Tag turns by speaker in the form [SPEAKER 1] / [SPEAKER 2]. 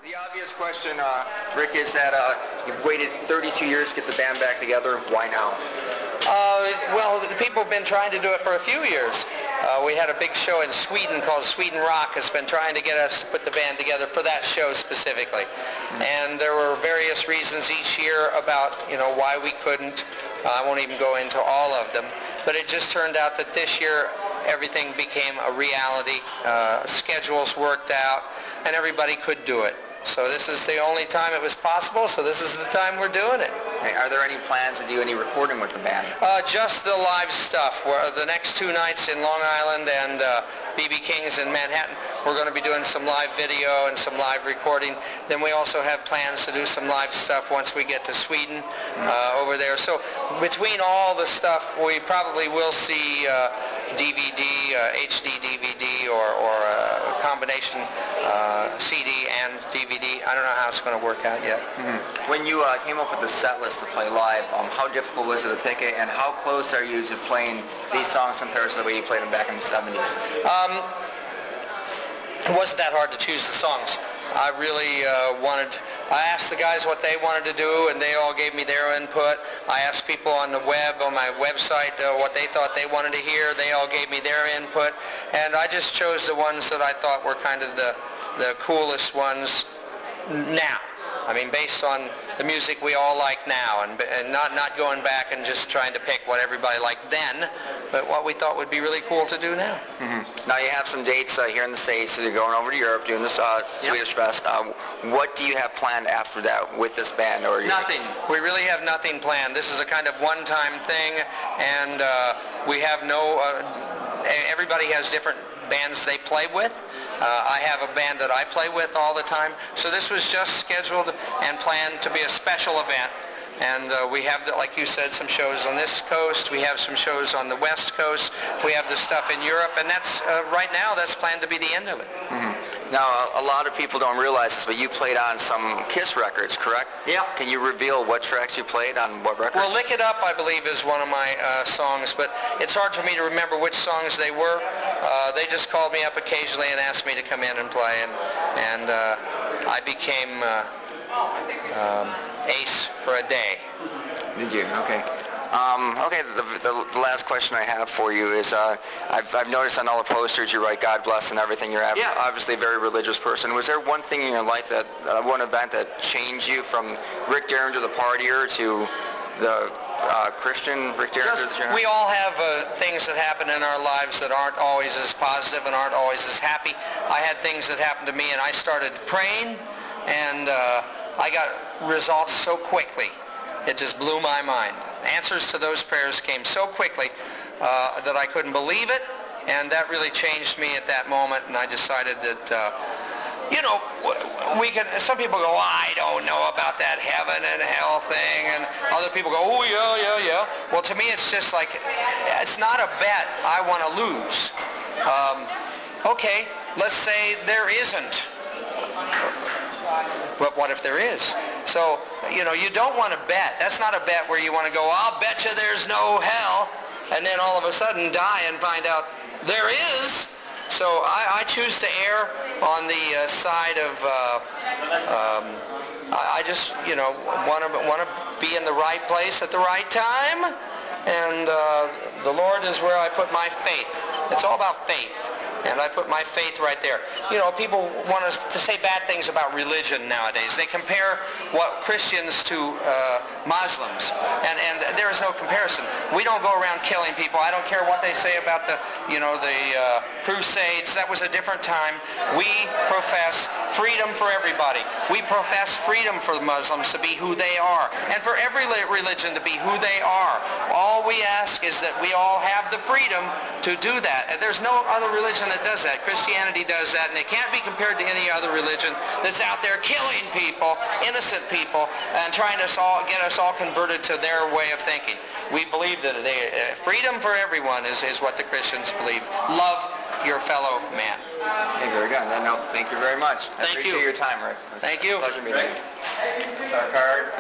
[SPEAKER 1] The obvious question, Rick, is that you've waited 32 years to get the band back together. Why now?
[SPEAKER 2] Well, the people have been trying to do it for a few years. We had a big show in Sweden called Sweden Rock has been trying to get us to put the band together for that show specifically. And there were various reasons each year about, why we couldn't. I won't even go into all of them. But it just turned out that this year everything became a reality. Schedules worked out, and everybody could do it. So this is the only time it was possible, so this is the time we're doing it.
[SPEAKER 1] Hey, are there any plans to do any recording with the band?
[SPEAKER 2] Just the live stuff. The next 2 nights in Long Island and BB King's in Manhattan, we're going to be doing some live video and some live recording. Then we also have plans to do some live stuff once we get to Sweden over there. So between all the stuff, we probably will see DVD, HD DVD, or a combination CD and DVD. I don't know how it's going to work out yet.
[SPEAKER 1] Mm-hmm. When you came up with the set list to play live, how difficult was it to pick it, and how close are you to playing these songs compared to the way you played them back in the 70s?
[SPEAKER 2] It wasn't that hard to choose the songs. I really I asked the guys what they wanted to do, and they all gave me their input. I asked people on the web, on my website, what they thought they wanted to hear. They all gave me their input, and I just chose the ones that I thought were kind of the coolest ones now. I mean, based on the music we all like now, and not going back and just trying to pick what everybody liked then, but what we thought would be really cool to do now.
[SPEAKER 1] Mm-hmm. Now you have some dates here in the States, so you're going over to Europe, doing this Swedish Fest. What do you have planned after that with this band? Or
[SPEAKER 2] nothing. We really have nothing planned. This is a kind of one-time thing, and we have no... everybody has different bands they play with. I have a band that I play with all the time. So this was just scheduled and planned to be a special event. And we have, like you said, some shows on this coast. We have some shows on the west coast. We have the stuff in Europe. And that's, right now, that's planned to be the end of it.
[SPEAKER 1] Mm-hmm. Now, a lot of people don't realize this, but you played on some Kiss records, correct?
[SPEAKER 2] Yeah.
[SPEAKER 1] Can you reveal what tracks you played on what records?
[SPEAKER 2] Well, Lick It Up, I believe, is one of my songs, but it's hard for me to remember which songs they were. They just called me up occasionally and asked me to come in and play, and I became ace for a day.
[SPEAKER 1] Did you? Okay. Okay, the last question I have for you is, I've noticed on all the posters you write God bless and everything. You're obviously a very religious person. Was there one thing in your life, one event that changed you from Rick Derringer the partier to the Christian Rick Derringer?
[SPEAKER 2] We all have things that happen in our lives that aren't always as positive and aren't always as happy. I had things that happened to me, and I started praying, and I got results so quickly. It just blew my mind. Answers to those prayers came so quickly that I couldn't believe it, and that really changed me at that moment, and I decided that, we can, some people go, I don't know about that heaven and hell thing, and other people go, oh, yeah. Well, to me, it's just like, it's not a bet I want to lose. Okay, let's say there isn't. But what if there is? So, you don't want to bet. That's not a bet where you want to go, I'll bet you there's no hell, and then all of a sudden die and find out there is. So I choose to err on the side of, I just, want to be in the right place at the right time, and the Lord is where I put my faith. It's all about faith. And I put my faith right there. People want us to say bad things about religion nowadays. They compare what Christians to Muslims, and there is no comparison. We don't go around killing people. I don't care what they say about the Crusades. That was a different time. We profess freedom for everybody. We profess freedom for the Muslims to be who they are, and for every religion to be who they are. All we ask is that we all have the freedom to do that. And there's no other religion that does that. Christianity does that, and it can't be compared to any other religion that's out there killing people, innocent people, and trying to get us all converted to their way of thinking. We believe that freedom for everyone is what the Christians believe. Love your fellow man.
[SPEAKER 1] Hey, very good. No, thank you very much. I appreciate your time, Rick.
[SPEAKER 2] Thank you.
[SPEAKER 1] Pleasure meeting you. That's our card.